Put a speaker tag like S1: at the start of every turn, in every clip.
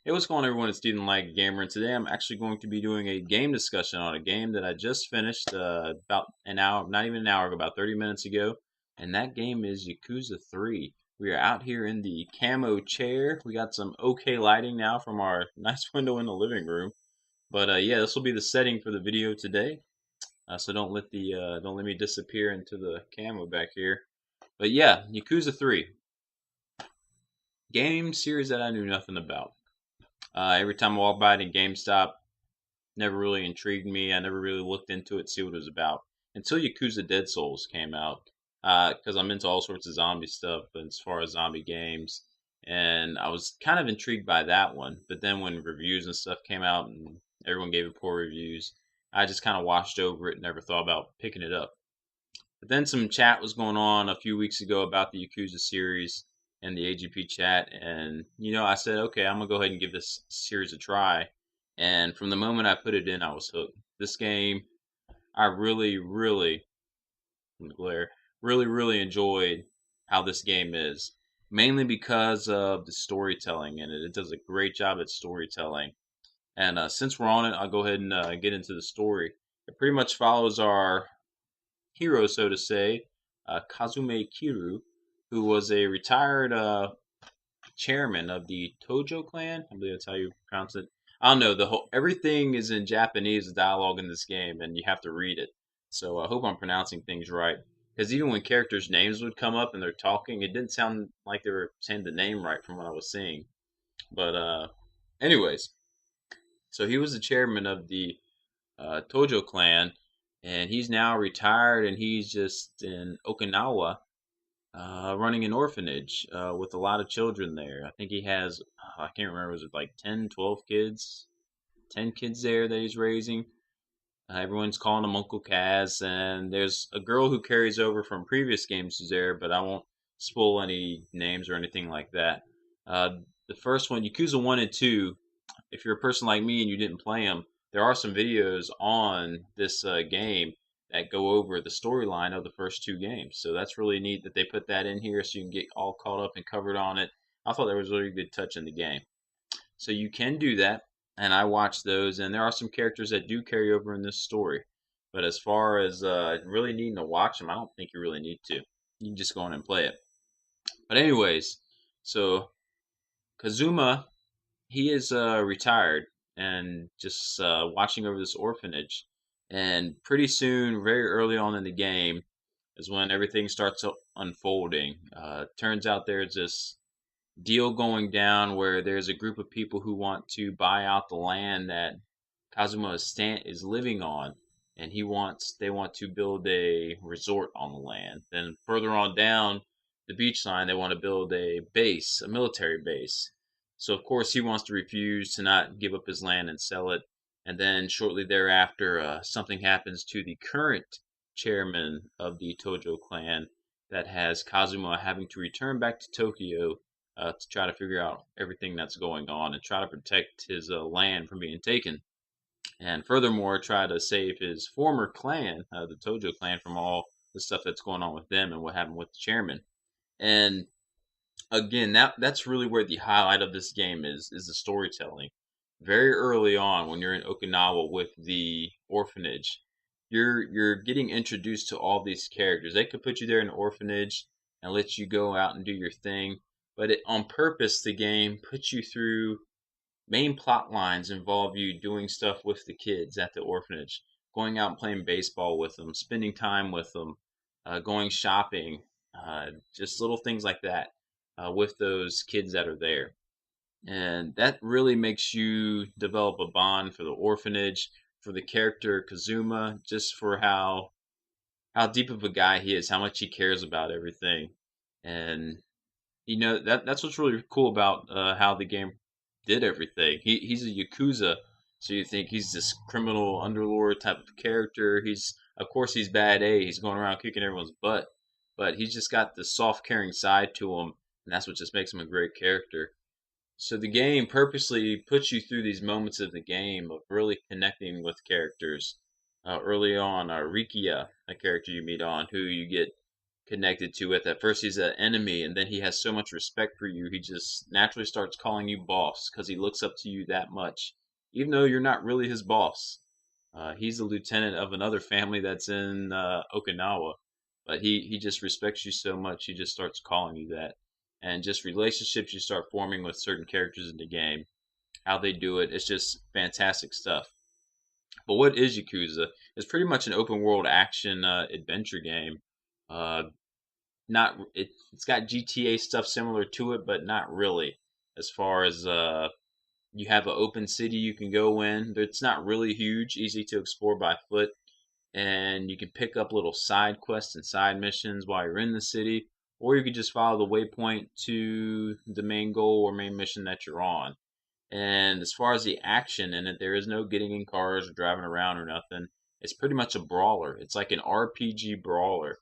S1: Hey, what's going on, everyone? It's Steven Like Gamer, and today I'm actually going to be doing a game discussion on a game that I just finished about an hour, not even an hour ago, about 30 minutes ago, and that game is Yakuza 3. We are out here in the camo chair. We got some okay lighting now from our nice window in the living room, but yeah, this will be the setting for the video today. So don't let me disappear into the camo back here. But yeah, Yakuza 3, game series that I knew nothing about. Every time I walk by it in GameStop, never really intrigued me. I never really looked into it, see what it was about until Yakuza Dead Souls came out. Because I'm into all sorts of zombie stuff, but as far as zombie games, and I was kind of intrigued by that one. But then when reviews and stuff came out and everyone gave it poor reviews, I just kind of watched over it and never thought about picking it up. But then some chat was going on a few weeks ago about the Yakuza series and the AGP chat, and I said, okay, I'm gonna go ahead and give this series a try. And from the moment I put it in, I was hooked. This game, I really, from the glare, really enjoyed how this game is. Mainly because of the storytelling in it. It does a great job at storytelling. And since we're on it, I'll go ahead and get into the story. It pretty much follows our hero, so to say, Kazume Kiru, who was a retired chairman of the Tojo clan. I believe that's how you pronounce it. I don't know. The whole everything is in Japanese dialogue in this game, and you have to read it. So I hope I'm pronouncing things right. Because even when characters' names would come up and they're talking, it didn't sound like they were saying the name right from what I was seeing. But anyways, so he was the chairman of the Tojo clan, and he's now retired, and he's just in Okinawa, running an orphanage with a lot of children there. I think he has, I can't remember, was it like 10, 12 kids? 10 kids there that he's raising. Everyone's calling him Uncle Kaz, and there's a girl who carries over from previous games who's there, but I won't spoil any names or anything like that. Uh, the first one, Yakuza 1 and 2, if you're a person like me and you didn't play them, there are some videos on this game that go over the storyline of the first two games. So that's really neat that they put that in here so you can get all caught up and covered on it. I thought that was a really good touch in the game. So you can do that, and I watched those, and there are some characters that do carry over in this story. But as far as really needing to watch them, I don't think you really need to. You can just go on and play it. But anyways, so Kazuma, he is retired and just watching over this orphanage. And pretty soon, very early on in the game, is when everything starts unfolding. Turns out there's this deal going down where there's a group of people who want to buy out the land that Kazuma is living on, and they want to build a resort on the land. Then further on down the beach line, they want to build a military base. So of course he wants to refuse to not give up his land and sell it. And then shortly thereafter, something happens to the current chairman of the Tojo clan that has Kazuma having to return back to Tokyo to try to figure out everything that's going on and try to protect his land from being taken, and furthermore try to save his former clan, the Tojo clan, from all the stuff that's going on with them and what happened with the chairman. And again, that's really where the highlight of this game is the storytelling. Very early on, when you're in Okinawa with the orphanage, you're getting introduced to all these characters. They could put you there in an orphanage and let you go out and do your thing, but on purpose, the game puts you through main plot lines involve you doing stuff with the kids at the orphanage, going out and playing baseball with them, spending time with them, going shopping, just little things like that with those kids that are there. And that really makes you develop a bond for the orphanage, for the character Kazuma, just for how deep of a guy he is, how much he cares about everything. And that's what's really cool about how the game did everything. He's a yakuza, so you think he's this criminal underlord type of character. He's of course he's bad A. He's going around kicking everyone's butt, but he's just got the soft, caring side to him, and that's what just makes him a great character. So the game purposely puts you through these moments of the game of really connecting with characters. Early on, Rikia, a character you meet on, who you get connected to it. At first, he's an enemy, and then he has so much respect for you, he just naturally starts calling you boss because he looks up to you that much, even though you're not really his boss. He's a lieutenant of another family that's in Okinawa, but he just respects you so much, he just starts calling you that. And just relationships you start forming with certain characters in the game, how they do it, it's just fantastic stuff. But what is Yakuza? It's pretty much an open world action adventure game. Uh, not it's got GTA stuff similar to it, but not really. As far as you have an open city you can go in. It's not really huge, easy to explore by foot, and you can pick up little side quests and side missions while you're in the city, or you could just follow the waypoint to the main goal or main mission that you're on. And as far as the action in it, there is no getting in cars or driving around or nothing. It's pretty much a brawler. It's like an RPG brawler.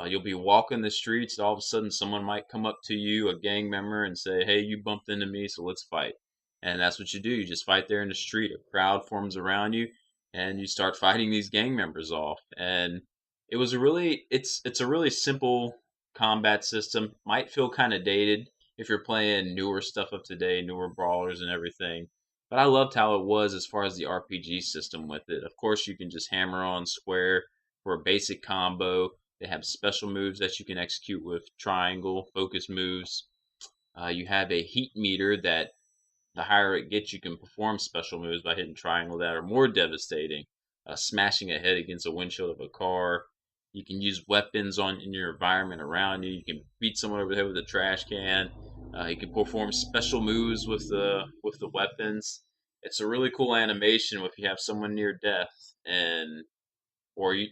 S1: You'll be walking the streets, and all of a sudden, someone might come up to you, a gang member, and say, "Hey, you bumped into me, so let's fight." And that's what you do. You just fight there in the street. A crowd forms around you, and you start fighting these gang members off. And it's a really simple combat system. Might feel kind of dated if you're playing newer stuff of today, newer brawlers and everything. But I loved how it was as far as the RPG system with it. Of course, you can just hammer on square for a basic combo. They have special moves that you can execute with triangle, focus moves. You have a heat meter that the higher it gets, you can perform special moves by hitting triangle that are more devastating. Smashing a head against a windshield of a car. You can use weapons on in your environment around you. You can beat someone over the head with a trash can. You can perform special moves with the weapons. It's a really cool animation if you have someone near death, and or you.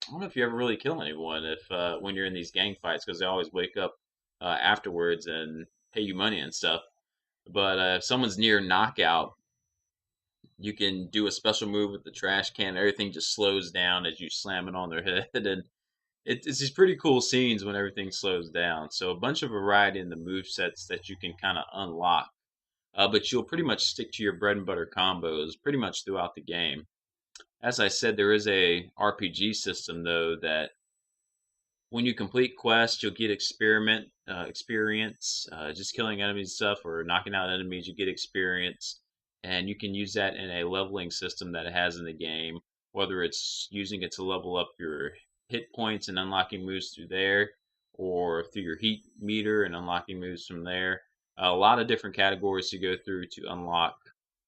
S1: I don't know if you ever really kill anyone if when you're in these gang fights because they always wake up afterwards and pay you money and stuff. But if someone's near knockout, you can do a special move with the trash can. Everything just slows down as you slam it on their head, and it's these pretty cool scenes when everything slows down. So a bunch of variety in the move sets that you can kind of unlock, but you'll pretty much stick to your bread and butter combos pretty much throughout the game. As I said, there is a RPG system though that when you complete quests, you'll get experience. Just killing enemies and stuff or knocking out enemies, you get experience, and you can use that in a leveling system that it has in the game. Whether it's using it to level up your hit points and unlocking moves through there, or through your heat meter and unlocking moves from there. A lot of different categories to go through to unlock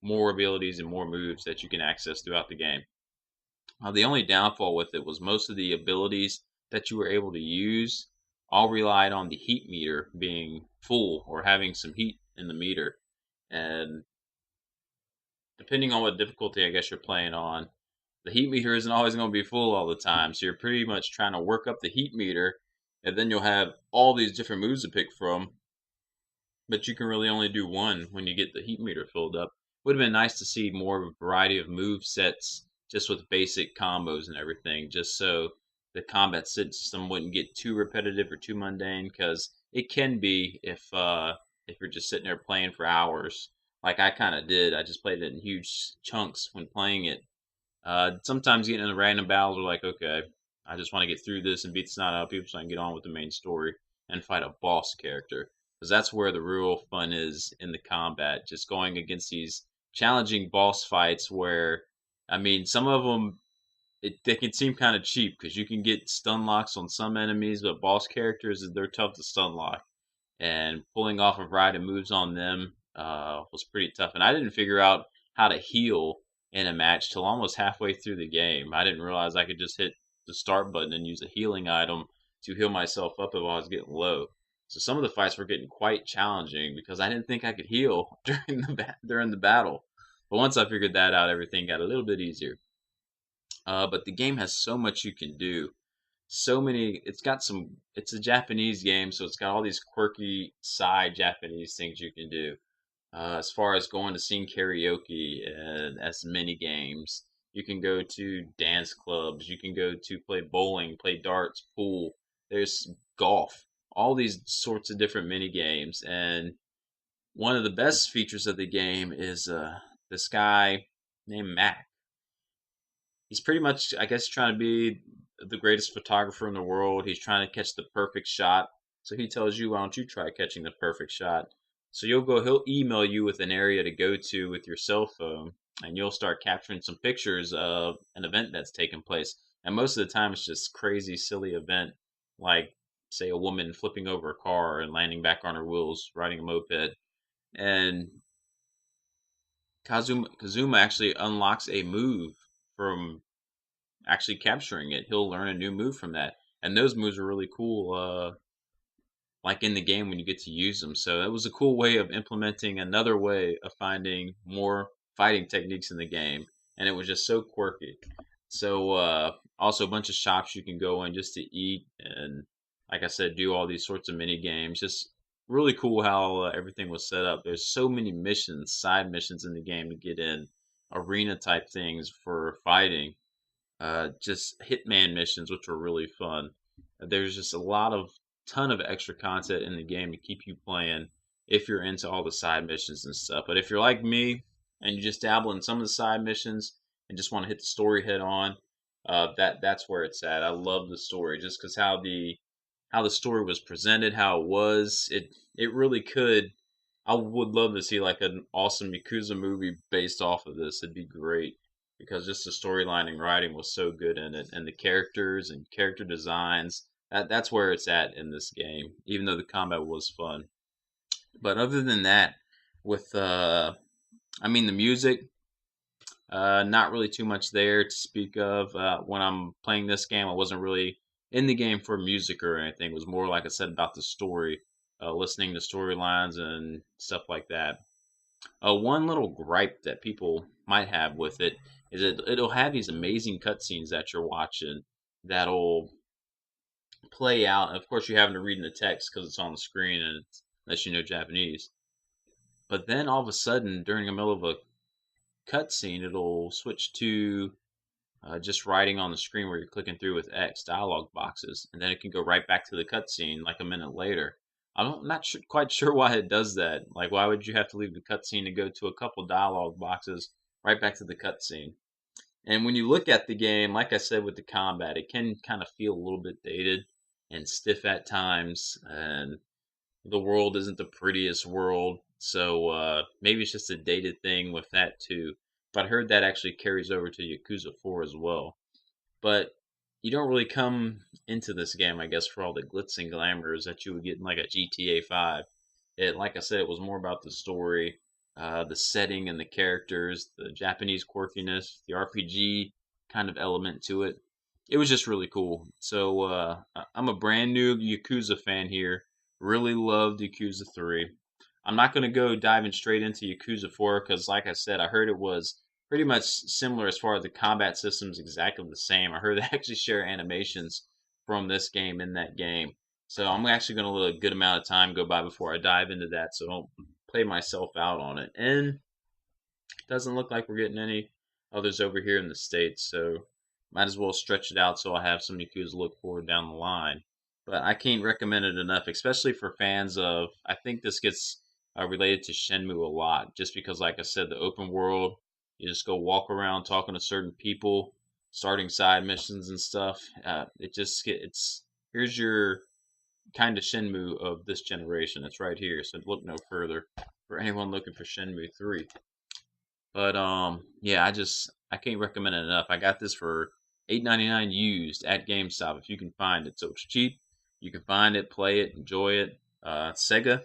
S1: more abilities and more moves that you can access throughout the game. The only downfall with it was most of the abilities that you were able to use all relied on the heat meter being full or having some heat in the meter. And depending on what difficulty I guess you're playing on, the heat meter isn't always going to be full all the time. So you're pretty much trying to work up the heat meter, and then you'll have all these different moves to pick from, but you can really only do one when you get the heat meter filled up. Would have been nice to see more of a variety of move sets just with basic combos and everything, just so the combat system wouldn't get too repetitive or too mundane, because it can be if you're just sitting there playing for hours, like I kind of did. I just played it in huge chunks when playing it. Sometimes getting in the random battles are like, okay, I just want to get through this and beat the snot out of people so I can get on with the main story and fight a boss character. Because that's where the real fun is in the combat, just going against these challenging boss fights where, I mean, some of them, they can seem kind of cheap because you can get stun locks on some enemies, but boss characters, they're tough to stun lock. And pulling off a variety of moves on them was pretty tough. And I didn't figure out how to heal in a match till almost halfway through the game. I didn't realize I could just hit the start button and use a healing item to heal myself up if I was getting low. So some of the fights were getting quite challenging because I didn't think I could heal during the battle. But once I figured that out, everything got a little bit easier. But the game has so much you can do. So many. It's a Japanese game, so it's got all these quirky side Japanese things you can do. As far as going to sing karaoke and as mini games, you can go to dance clubs. You can go to play bowling, play darts, pool. There's golf. All these sorts of different mini games, and one of the best features of the game is this guy named Mac. He's pretty much, I guess, trying to be the greatest photographer in the world. He's trying to catch the perfect shot. So he tells you, why don't you try catching the perfect shot? So he'll email you with an area to go to with your cell phone, and you'll start capturing some pictures of an event that's taking place. And most of the time, it's just crazy, silly event, like say a woman flipping over a car and landing back on her wheels, riding a moped. And Kazuma actually unlocks a move from actually capturing it. He'll learn a new move from that, and those moves are really cool. Like in the game when you get to use them. So it was a cool way of implementing another way of finding more fighting techniques in the game, and it was just so quirky. So also a bunch of shops you can go in just to eat, and like I said, do all these sorts of mini games. Just really cool how everything was set up. There's so many missions, side missions in the game to get in, arena type things for fighting, just hitman missions, which were really fun. There's just a lot of ton of extra content in the game to keep you playing if you're into all the side missions and stuff. But if you're like me and you just dabble in some of the side missions and just want to hit the story head on, that's where it's at. I love the story just because how the story was presented, how it really could. I would love to see like an awesome Yakuza movie based off of this. It'd be great because just the storyline and writing was so good in it, and the characters and character designs. That's where it's at in this game. Even though the combat was fun, but other than that, with I mean the music, not really too much there to speak of. When I'm playing this game, I wasn't really in the game for music or anything. It was more like I said about the story, listening to storylines and stuff like that. One little gripe that people might have with it is it'll have these amazing cutscenes that you're watching that'll play out. And of course, you're having to read in the text because it's on the screen and unless you know Japanese. But then all of a sudden, during the middle of a cutscene, it'll switch to just writing on the screen where you're clicking through with X dialogue boxes, and then it can go right back to the cutscene like a minute later. I'm not sure, quite sure why it does that. Like, why would you have to leave the cutscene to go to a couple dialogue boxes right back to the cutscene? And when you look at the game, like I said with the combat, it can kind of feel a little bit dated and stiff at times, and the world isn't the prettiest world. So maybe it's just a dated thing with that too. But I heard that actually carries over to Yakuza 4 as well. But you don't really come into this game, I guess, for all the glitz and glamours that you would get in like a GTA 5. Like I said, it was more about the story, the setting and the characters, the Japanese quirkiness, the RPG kind of element to it. It was just really cool. So I'm a brand new Yakuza fan here. Really loved Yakuza 3. I'm not going to go diving straight into Yakuza 4 because, like I said, I heard it was pretty much similar as far as the combat systems, exactly the same. I heard they actually share animations from this game in that game. So I'm actually going to let a good amount of time go by before I dive into that, so I don't play myself out on it. And it doesn't look like we're getting any others over here in the States, so might as well stretch it out so I have some Yakuza to look forward down the line. But I can't recommend it enough, especially for fans of. I think this gets related to Shenmue a lot, just because, like I said, the open world, you just go walk around talking to certain people, starting side missions and stuff. It's here's your kind of Shenmue of this generation. It's right here, so look no further for anyone looking for Shenmue 3. But yeah, I can't recommend it enough. I got this for $8.99 used at GameStop if you can find it. So it's cheap. You can find it, play it, enjoy it. Sega,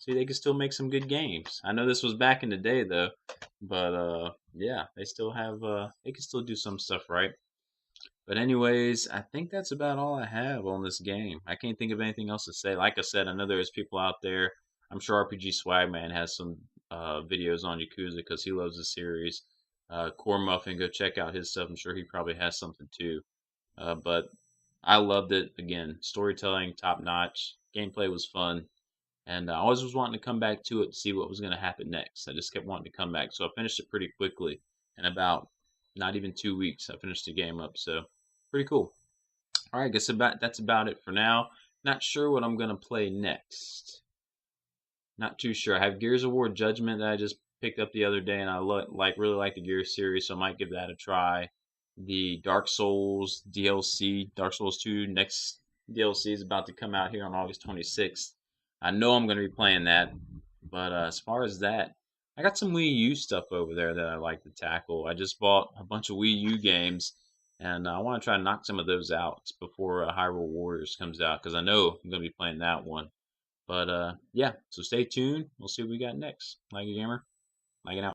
S1: see, they can still make some good games. I know this was back in the day though, but yeah, they can still do some stuff right. But anyways, I think that's about all I have on this game. I can't think of anything else to say. Like I said, I know there's people out there. I'm sure RPG Swagman has some videos on Yakuza because he loves the series. Core Muffin, go check out his stuff. I'm sure he probably has something too. But I loved it. Again, storytelling top notch. Gameplay was fun. And I always was wanting to come back to it to see what was going to happen next. I just kept wanting to come back. So I finished it pretty quickly. In about not even 2 weeks, I finished the game up. So pretty cool. All right, that's about it for now. Not sure what I'm going to play next. Not too sure. I have Gears of War Judgment that I just picked up the other day, and I really like the Gears series, so I might give that a try. the Dark Souls DLC, Dark Souls 2 next DLC is about to come out here on August 26th. I know I'm going to be playing that, but as far as that, I got some Wii U stuff over there that I like to tackle. I just bought a bunch of Wii U games, and I want to try to knock some of those out before Hyrule Warriors comes out, because I know I'm going to be playing that one. But yeah, so stay tuned. We'll see what we got next. Like a gamer, like it out.